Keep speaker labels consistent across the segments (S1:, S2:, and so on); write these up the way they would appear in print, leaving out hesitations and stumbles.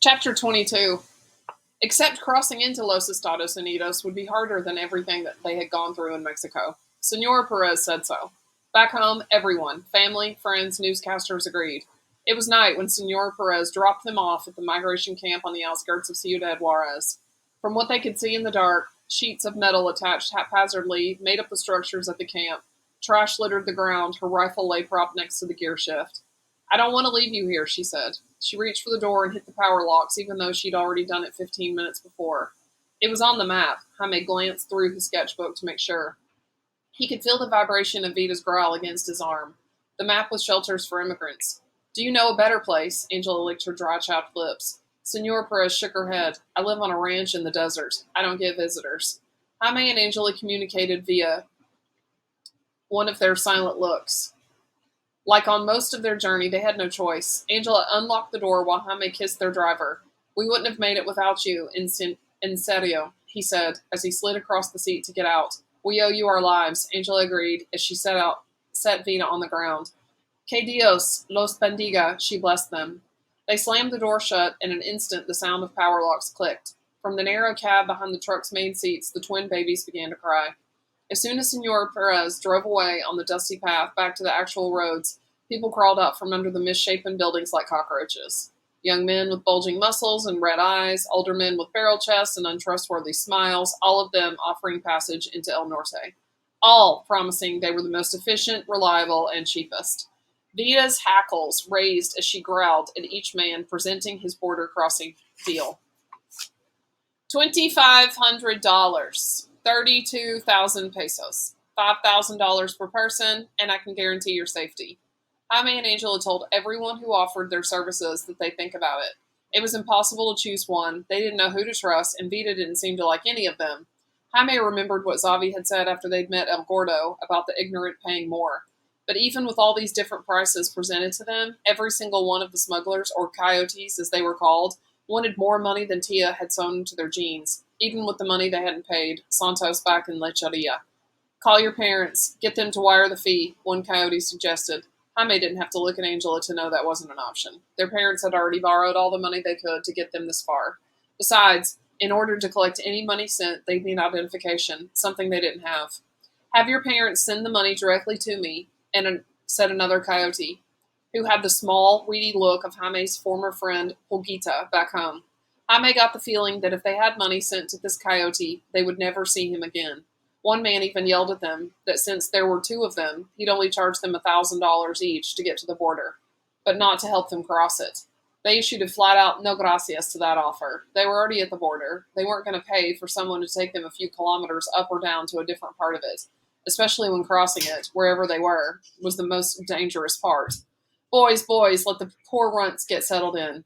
S1: Chapter 22. Except crossing into Los Estados Unidos would be harder than everything that they had gone through in Mexico. Senora Perez said so. Back home, everyone, family, friends, newscasters agreed. It was night when Senora Perez dropped them off at the migration camp on the outskirts of Ciudad Juarez. From what they could see in the dark, sheets of metal attached haphazardly made up the structures at the camp. Trash littered the ground, her rifle lay propped next to the gear shift. I don't want to leave you here, she said. She reached for the door and hit the power locks, even though she'd already done it 15 minutes before. It was on the map. Jaime glanced through his sketchbook to make sure. He could feel the vibration of Vita's growl against his arm. The map with shelters for immigrants. Do you know a better place? Angela licked her dry, chapped lips. Senora Perez shook her head. I live on a ranch in the desert. I don't get visitors. Jaime and Angela communicated via one of their silent looks. Like on most of their journey, they had no choice. Angela unlocked the door while Jaime kissed their driver. We wouldn't have made it without you, in serio, he said, as he slid across the seat to get out. We owe you our lives, Angela agreed, as she set Vita on the ground. Que Dios los bendiga, she blessed them. They slammed the door shut. In an instant, the sound of power locks clicked. From the narrow cab behind the truck's main seats, the twin babies began to cry. As soon as Senora Perez drove away on the dusty path back to the actual roads, people crawled up from under the misshapen buildings like cockroaches. Young men with bulging muscles and red eyes, older men with barrel chests and untrustworthy smiles, all of them offering passage into El Norte. All promising they were the most efficient, reliable, and cheapest. Vita's hackles raised as she growled at each man presenting his border crossing deal. $2,500. 32,000 pesos. $5,000 per person, and I can guarantee your safety. Jaime and Angela told everyone who offered their services that they'd think about it. It was impossible to choose one. They didn't know who to trust, and Vita didn't seem to like any of them. Jaime remembered what Zavi had said after they'd met El Gordo about the ignorant paying more. But even with all these different prices presented to them, every single one of the smugglers, or coyotes as they were called, wanted more money than Tia had sewn to their jeans, even with the money they hadn't paid Santos back in Lecheria. Call your parents. Get them to wire the fee, one coyote suggested. Jaime didn't have to look at Angela to know that wasn't an option. Their parents had already borrowed all the money they could to get them this far. Besides, in order to collect any money sent, they'd need identification, something they didn't have. Have your parents send the money directly to me, said another coyote, who had the small, weedy look of Jaime's former friend, Pulguita, back home. Jaime got the feeling that if they had money sent to this coyote, they would never see him again. One man even yelled at them that since there were two of them, he'd only charge them $1,000 each to get to the border, but not to help them cross it. They issued a flat-out no gracias to that offer. They were already at the border. They weren't going to pay for someone to take them a few kilometers up or down to a different part of it, especially when crossing it, wherever they were, was the most dangerous part. Boys, boys, let the poor runts get settled in.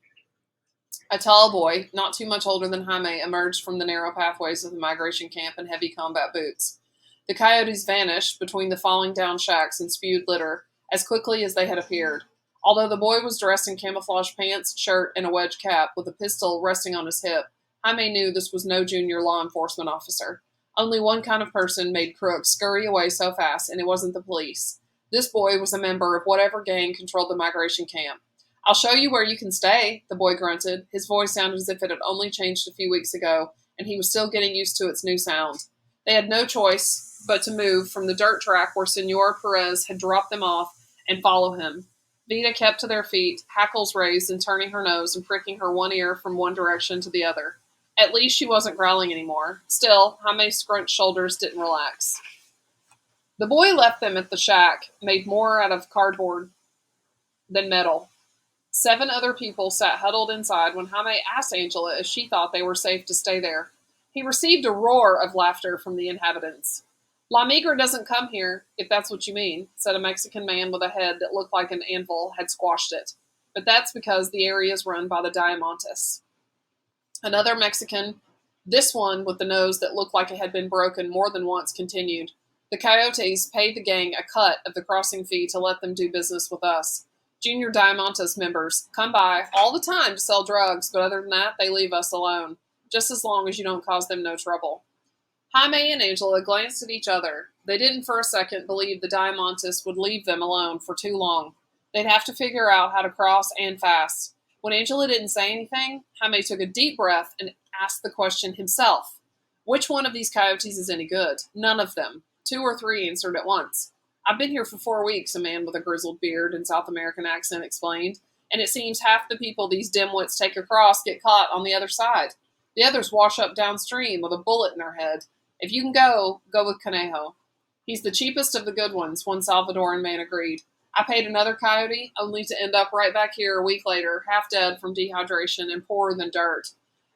S1: A tall boy, not too much older than Jaime, emerged from the narrow pathways of the migration camp in heavy combat boots. The coyotes vanished between the falling down shacks and spewed litter as quickly as they had appeared. Although the boy was dressed in camouflage pants, shirt, and a wedge cap with a pistol resting on his hip, Jaime knew this was no junior law enforcement officer. Only one kind of person made crooks scurry away so fast, and it wasn't the police. This boy was a member of whatever gang controlled the migration camp. I'll show you where you can stay, the boy grunted. His voice sounded as if it had only changed a few weeks ago, and he was still getting used to its new sound. They had no choice but to move from the dirt track where Senora Perez had dropped them off and follow him. Vita kept to their feet, hackles raised and turning her nose and pricking her one ear from one direction to the other. At least she wasn't growling anymore. Still, Jaime's scrunched shoulders didn't relax. The boy left them at the shack, made more out of cardboard than metal. 7 other people sat huddled inside when Jaime asked Angela if she thought they were safe to stay there. He received a roar of laughter from the inhabitants. La Migra doesn't come here, if that's what you mean, said a Mexican man with a head that looked like an anvil had squashed it. But that's because the area is run by the Diamantes. Another Mexican, this one with the nose that looked like it had been broken more than once, continued. The coyotes paid the gang a cut of the crossing fee to let them do business with us. Junior Diamantes members come by all the time to sell drugs, but other than that, they leave us alone, just as long as you don't cause them no trouble. Jaime and Angela glanced at each other. They didn't for a second believe the Diamantes would leave them alone for too long. They'd have to figure out how to cross and fast. When Angela didn't say anything, Jaime took a deep breath and asked the question himself. Which one of these coyotes is any good? None of them. 2 or 3 answered at once. I've been here for 4 weeks, a man with a grizzled beard and South American accent explained, and it seems half the people these dimwits take across get caught on the other side. The others wash up downstream with a bullet in their head. If you can go with Conejo. He's the cheapest of the good ones, one Salvadoran man agreed. I paid another coyote, only to end up right back here a week later, half dead from dehydration and poorer than dirt.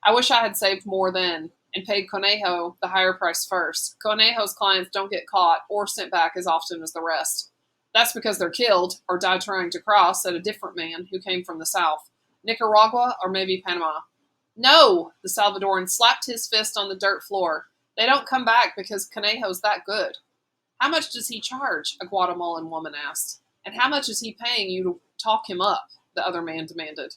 S1: I wish I had saved more then, and paid Conejo the higher price first. Conejo's clients don't get caught or sent back as often as the rest. That's because they're killed, or die trying to cross, said a different man who came from the south. Nicaragua, or maybe Panama. No! The Salvadoran slapped his fist on the dirt floor. They don't come back because Conejo's that good. How much does he charge? A Guatemalan woman asked. And how much is he paying you to talk him up? The other man demanded.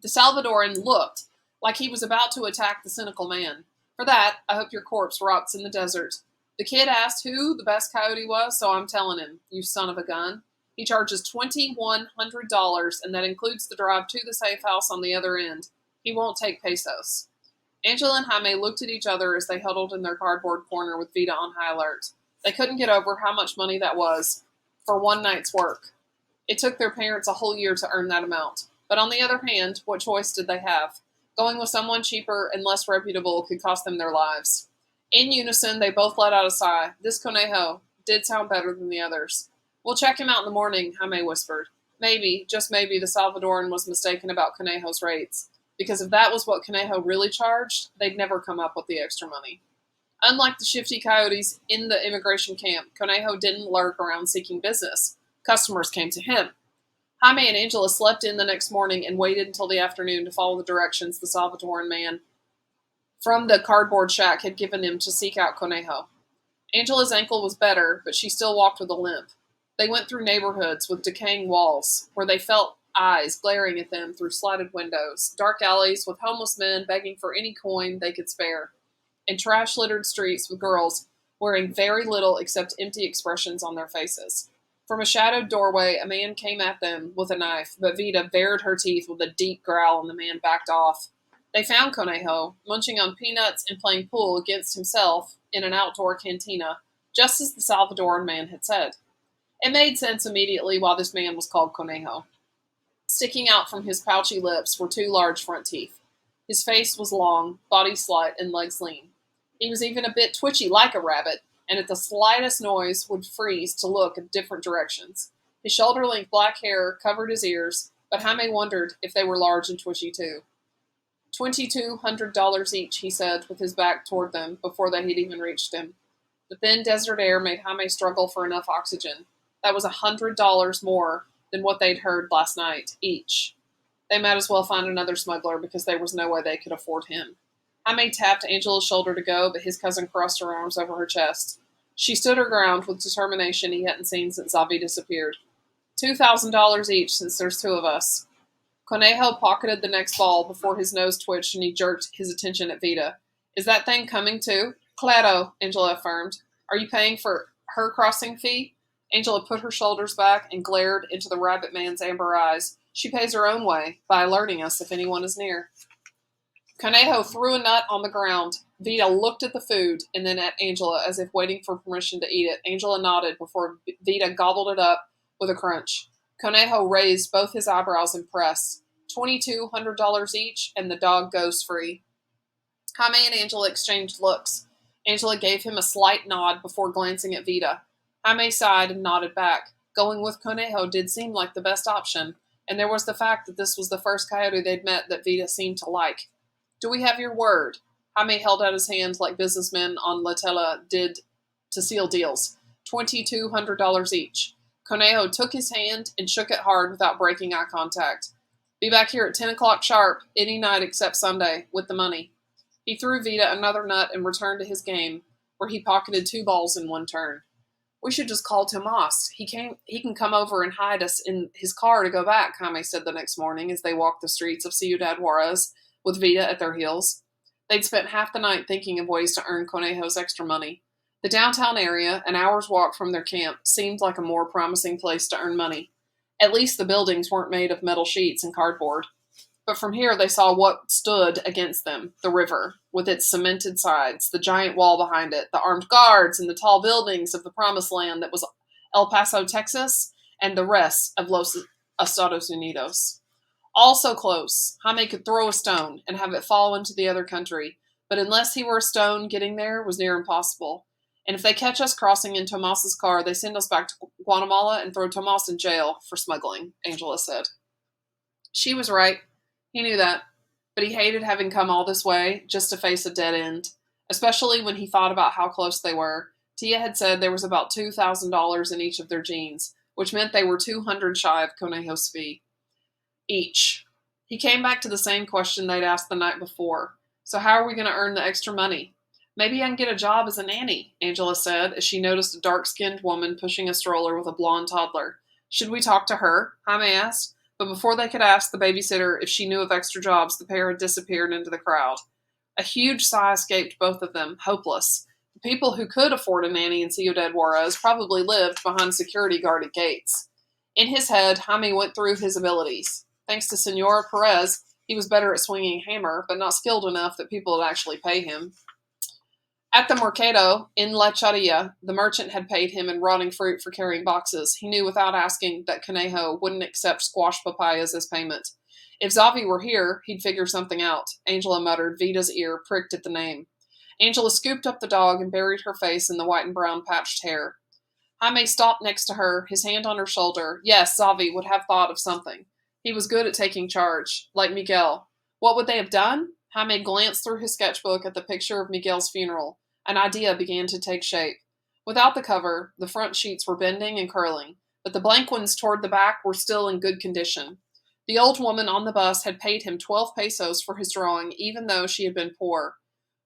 S1: The Salvadoran looked like he was about to attack the cynical man. For that, I hope your corpse rots in the desert. The kid asked who the best coyote was, so I'm telling him, you son of a gun. He charges $2,100, and that includes the drive to the safe house on the other end. He won't take pesos. Angela and Jaime looked at each other as they huddled in their cardboard corner with Vita on high alert. They couldn't get over how much money that was for one night's work. It took their parents a whole year to earn that amount. But on the other hand, what choice did they have? Going with someone cheaper and less reputable could cost them their lives. In unison, they both let out a sigh. This Conejo did sound better than the others. We'll check him out in the morning, Jaime whispered. Maybe, just maybe, the Salvadoran was mistaken about Conejo's rates. Because if that was what Conejo really charged, they'd never come up with the extra money. Unlike the shifty coyotes in the immigration camp, Conejo didn't lurk around seeking business. Customers came to him. Jaime and Angela slept in the next morning and waited until the afternoon to follow the directions the Salvadoran man from the cardboard shack had given them to seek out Conejo. Angela's ankle was better, but she still walked with a limp. They went through neighborhoods with decaying walls, where they felt eyes glaring at them through slatted windows, dark alleys with homeless men begging for any coin they could spare, and trash-littered streets with girls wearing very little except empty expressions on their faces. From a shadowed doorway, a man came at them with a knife, but Vita bared her teeth with a deep growl and the man backed off. They found Conejo, munching on peanuts and playing pool against himself in an outdoor cantina, just as the Salvadoran man had said. It made sense immediately why this man was called Conejo. Sticking out from his pouchy lips were 2 large front teeth. His face was long, body slight, and legs lean. He was even a bit twitchy like a rabbit, and at the slightest noise would freeze to look in different directions. His shoulder-length black hair covered his ears, but Jaime wondered if they were large and twitchy too. $2,200 each, he said, with his back toward them, before they had even reached him. The thin desert air made Jaime struggle for enough oxygen. That was $100 more than what they'd heard last night, each. They might as well find another smuggler, because there was no way they could afford him. Jaime tapped Angela's shoulder to go, but his cousin crossed her arms over her chest. She stood her ground with determination he hadn't seen since Avi disappeared. $2,000 each, since there's 2 of us. Conejo pocketed the next ball before his nose twitched and he jerked his attention at Vita. Is that thing coming too? Claro, Angela affirmed. Are you paying for her crossing fee? Angela put her shoulders back and glared into the rabbit man's amber eyes. She pays her own way, by alerting us if anyone is near. Conejo threw a nut on the ground. Vita looked at the food and then at Angela as if waiting for permission to eat it. Angela nodded before Vita gobbled it up with a crunch. Conejo raised both his eyebrows impressed. $2,200 each, and the dog goes free. Jaime and Angela exchanged looks. Angela gave him a slight nod before glancing at Vita. Jaime sighed and nodded back. Going with Conejo did seem like the best option, and there was the fact that this was the first coyote they'd met that Vita seemed to like. Do we have your word? Jaime held out his hand like businessmen on La Tela did to seal deals. $2,200 each. Conejo took his hand and shook it hard without breaking eye contact. Be back here at 10 o'clock sharp, any night except Sunday, with the money. He threw Vita another nut and returned to his game, where he pocketed 2 balls in one turn. We should just call Tomas. He can come over and hide us in his car to go back, Jaime said the next morning as they walked the streets of Ciudad Juarez with Vita at their heels. They'd spent half the night thinking of ways to earn Conejo's extra money. The downtown area, an hour's walk from their camp, seemed like a more promising place to earn money. At least the buildings weren't made of metal sheets and cardboard. But from here they saw what stood against them, the river, with its cemented sides, the giant wall behind it, the armed guards, and the tall buildings of the promised land that was El Paso, Texas, and the rest of Los Estados Unidos. All so close, Jaime could throw a stone and have it fall into the other country, but unless he were a stone, getting there was near impossible. And if they catch us crossing in Tomas's car, they send us back to Guatemala and throw Tomas in jail for smuggling, Angela said. She was right. He knew that, but he hated having come all this way just to face a dead end, especially when he thought about how close they were. Tia had said there was about $2,000 in each of their jeans, which meant they were 200 shy of Conejo's fee. Each. He came back to the same question they'd asked the night before. So how are we going to earn the extra money? Maybe I can get a job as a nanny, Angela said, as she noticed a dark-skinned woman pushing a stroller with a blonde toddler. Should we talk to her? Jaime asked. But before they could ask the babysitter if she knew of extra jobs, the pair had disappeared into the crowd. A huge sigh escaped both of them, hopeless. The people who could afford a nanny in Ciudad Juarez probably lived behind security-guarded gates. In his head, Jaime went through his abilities. Thanks to Senora Perez, he was better at swinging a hammer, but not skilled enough that people would actually pay him. At the Mercado, in Lecheria, the merchant had paid him in rotting fruit for carrying boxes. He knew without asking that Conejo wouldn't accept squash papayas as payment. If Zavi were here, he'd figure something out, Angela muttered, Vita's ear pricked at the name. Angela scooped up the dog and buried her face in the white and brown patched hair. Jaime stopped next to her, his hand on her shoulder. Yes, Zavi would have thought of something. He was good at taking charge, like Miguel. What would they have done? Jaime glanced through his sketchbook at the picture of Miguel's funeral. An idea began to take shape. Without the cover, the front sheets were bending and curling, but the blank ones toward the back were still in good condition. The old woman on the bus had paid him 12 pesos for his drawing, even though she had been poor.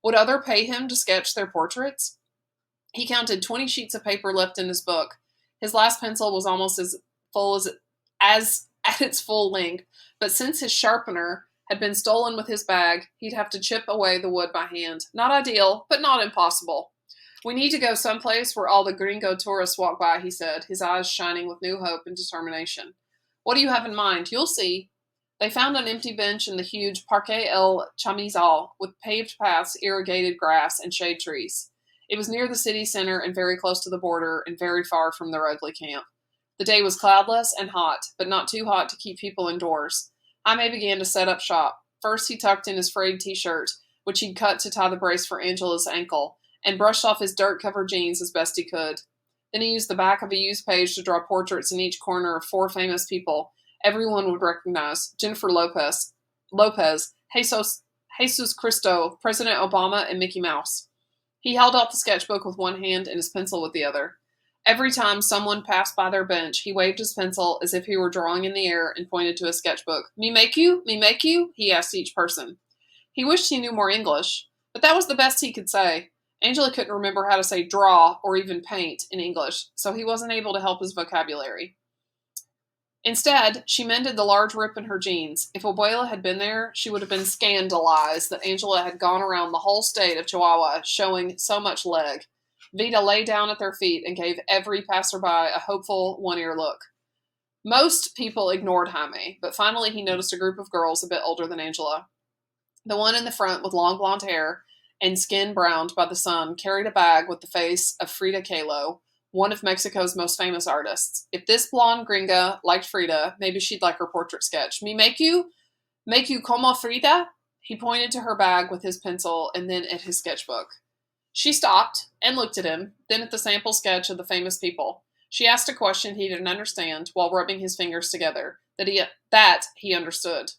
S1: Would others pay him to sketch their portraits? He counted 20 sheets of paper left in his book. His last pencil was almost as full as at its full length, but since his sharpener had been stolen with his bag, he'd have to chip away the wood by hand. Not ideal, but not impossible. We need to go someplace where all the gringo tourists walk by, he said, his eyes shining with new hope and determination. What do you have in mind? You'll see. They found an empty bench in the huge Parque El Chamizal, with paved paths, irrigated grass, and shade trees. It was near the city center and very close to the border and very far from their ugly camp. The day was cloudless and hot, but not too hot to keep people indoors. Jaime began to set up shop. First, he tucked in his frayed t-shirt, which he'd cut to tie the brace for Angela's ankle, and brushed off his dirt-covered jeans as best he could. Then he used the back of a used page to draw portraits in each corner of 4 famous people everyone would recognize: Jennifer Lopez, Jesus Cristo, President Obama, and Mickey Mouse. He held out the sketchbook with one hand and his pencil with the other. Every time someone passed by their bench, he waved his pencil as if he were drawing in the air and pointed to his sketchbook. Me make you? Me make you? He asked each person. He wished he knew more English, but that was the best he could say. Angela couldn't remember how to say draw or even paint in English, so he wasn't able to help his vocabulary. Instead, she mended the large rip in her jeans. If Abuela had been there, she would have been scandalized that Angela had gone around the whole state of Chihuahua showing so much leg. Vita lay down at their feet and gave every passerby a hopeful, one-ear look. Most people ignored Jaime, but finally he noticed a group of girls a bit older than Angela. The one in the front with long blonde hair and skin browned by the sun carried a bag with the face of Frida Kahlo, one of Mexico's most famous artists. If this blonde gringa liked Frida, maybe she'd like her portrait sketch. Me make you como Frida? He pointed to her bag with his pencil and then at his sketchbook. She stopped and looked at him, then at the sample sketch of the famous people. She asked a question he didn't understand while rubbing his fingers together, that he understood.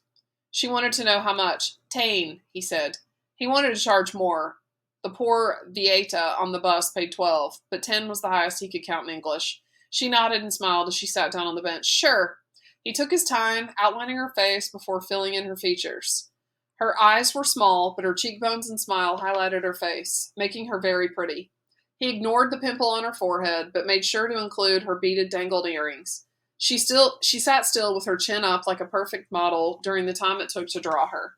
S1: She wanted to know how much. 10, he said. He wanted to charge more. The poor Vieta on the bus paid 12, but 10 was the highest he could count in English. She nodded and smiled as she sat down on the bench. Sure. He took his time, outlining her face before filling in her features. Her eyes were small, but her cheekbones and smile highlighted her face, making her very pretty. He ignored the pimple on her forehead, but made sure to include her beaded dangled earrings. She sat still with her chin up like a perfect model during the time it took to draw her.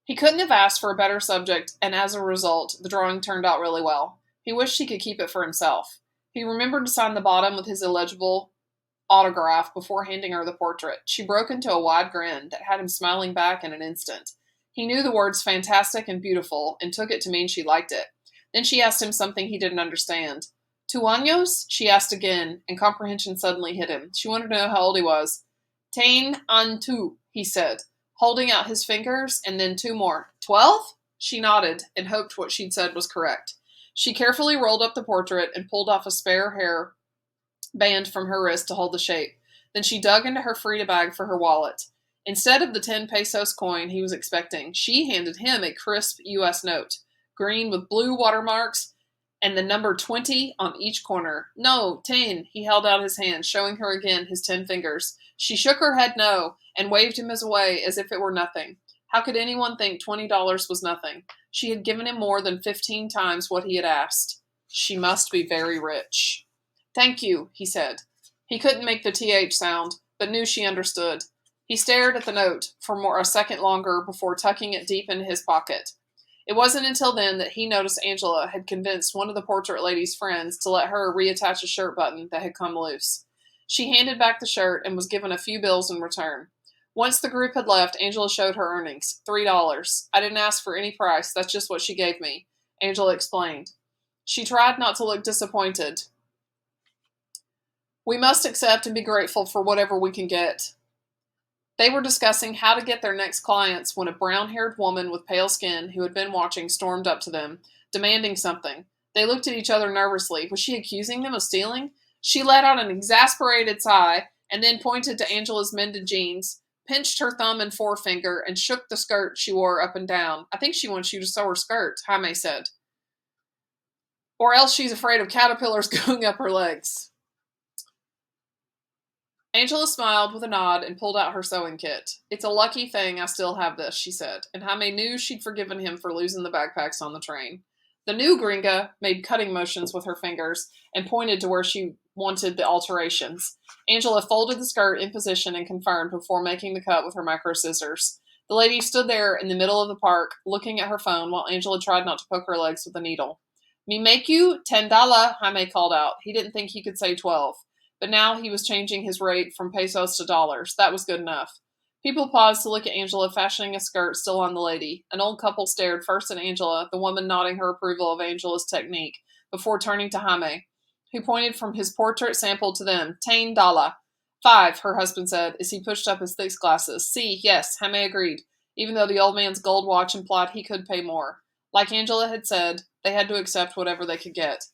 S1: He couldn't have asked for a better subject, and as a result, the drawing turned out really well. He wished he could keep it for himself. He remembered to sign the bottom with his illegible autograph before handing her the portrait. She broke into a wide grin that had him smiling back in an instant. He knew the words fantastic and beautiful and took it to mean she liked it. Then she asked him something he didn't understand. "Tu años?" she asked again, and comprehension suddenly hit him. She wanted to know how old he was. "Tain an tu," he said, holding out his fingers, and then two more. "12?" She nodded and hoped what she'd said was correct. She carefully rolled up the portrait and pulled off a spare hair band from her wrist to hold the shape. Then she dug into her Frida bag for her wallet. Instead of the 10 pesos coin he was expecting, she handed him a crisp U.S. note, green with blue watermarks and the number 20 on each corner. "No, 10. He held out his hand, showing her again his 10 fingers. She shook her head no and waved him away as if it were nothing. How could anyone think $20 was nothing? She had given him more than 15 times what he had asked. She must be very rich. "Thank you," he said. He couldn't make the TH sound, but knew she understood. He stared at the note for a second longer before tucking it deep into his pocket. It wasn't until then that he noticed Angela had convinced one of the portrait lady's friends to let her reattach a shirt button that had come loose. She handed back the shirt and was given a few bills in return. Once the group had left, Angela showed her earnings. $3. "I didn't ask for any price. That's just what she gave me," Angela explained. She tried not to look disappointed. "We must accept and be grateful for whatever we can get." They were discussing how to get their next clients when a brown-haired woman with pale skin who had been watching stormed up to them, demanding something. They looked at each other nervously. Was she accusing them of stealing? She let out an exasperated sigh and then pointed to Angela's mended jeans, pinched her thumb and forefinger, and shook the skirt she wore up and down. "I think she wants you to sew her skirt," Jaime said. "Or else she's afraid of caterpillars going up her legs." Angela smiled with a nod and pulled out her sewing kit. "It's a lucky thing I still have this," she said, and Jaime knew she'd forgiven him for losing the backpacks on the train. The new gringa made cutting motions with her fingers and pointed to where she wanted the alterations. Angela folded the skirt in position and confirmed before making the cut with her micro scissors. The lady stood there in the middle of the park, looking at her phone while Angela tried not to poke her legs with a needle. "Me make you $10, Jaime called out. He didn't think he could say 12. But now he was changing his rate from pesos to dollars. That was good enough. People paused to look at Angela fashioning a skirt still on the lady. An old couple stared first at Angela, the woman nodding her approval of Angela's technique, before turning to Jaime, who pointed from his portrait sample to them. $10. "5, her husband said, as he pushed up his thick glasses. "Si, yes," Jaime agreed, even though the old man's gold watch implied he could pay more. Like Angela had said, they had to accept whatever they could get.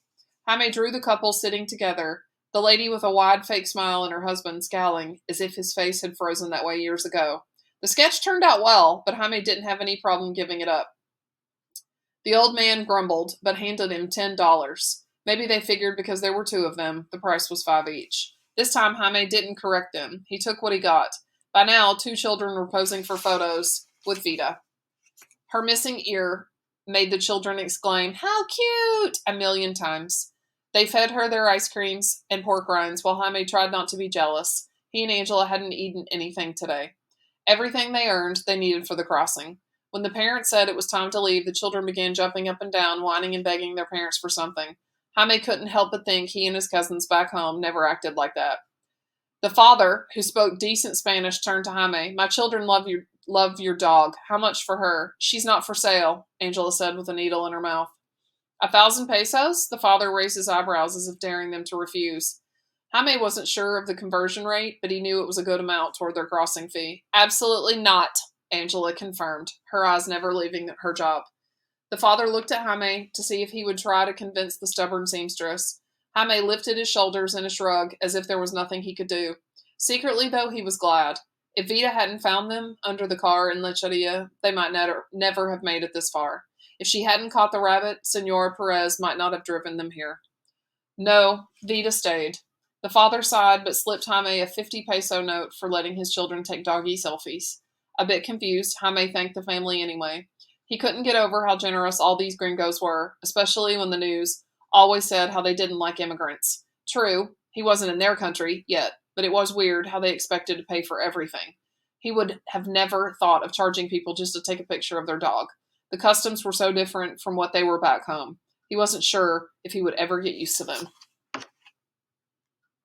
S1: Jaime drew the couple sitting together, the lady with a wide fake smile and her husband scowling as if his face had frozen that way years ago. The sketch turned out well, but Jaime didn't have any problem giving it up. The old man grumbled, but handed him $10. Maybe they figured because there were two of them, the price was 5 each. This time Jaime didn't correct them. He took what he got. By now, 2 children were posing for photos with Vida. Her missing ear made the children exclaim, "How cute!" a million times. They fed her their ice creams and pork rinds while Jaime tried not to be jealous. He and Angela hadn't eaten anything today. Everything they earned, they needed for the crossing. When the parents said it was time to leave, the children began jumping up and down, whining and begging their parents for something. Jaime couldn't help but think he and his cousins back home never acted like that. The father, who spoke decent Spanish, turned to Jaime. "My children love your dog. How much for her?" "She's not for sale," Angela said with a needle in her mouth. 1,000 pesos? The father raised his eyebrows as if daring them to refuse. Jaime wasn't sure of the conversion rate, but he knew it was a good amount toward their crossing fee. "Absolutely not," Angela confirmed, her eyes never leaving her job. The father looked at Jaime to see if he would try to convince the stubborn seamstress. Jaime lifted his shoulders in a shrug, as if there was nothing he could do. Secretly, though, he was glad. If Vida hadn't found them under the car in Lecheria, they might never have made it this far. If she hadn't caught the rabbit, Senora Perez might not have driven them here. No, Vida stayed. The father sighed, but slipped Jaime a 50 peso note for letting his children take doggy selfies. A bit confused, Jaime thanked the family anyway. He couldn't get over how generous all these gringos were, especially when the news always said how they didn't like immigrants. True, he wasn't in their country yet, but it was weird how they expected to pay for everything. He would have never thought of charging people just to take a picture of their dog. The customs were so different from what they were back home. He wasn't sure if he would ever get used to them.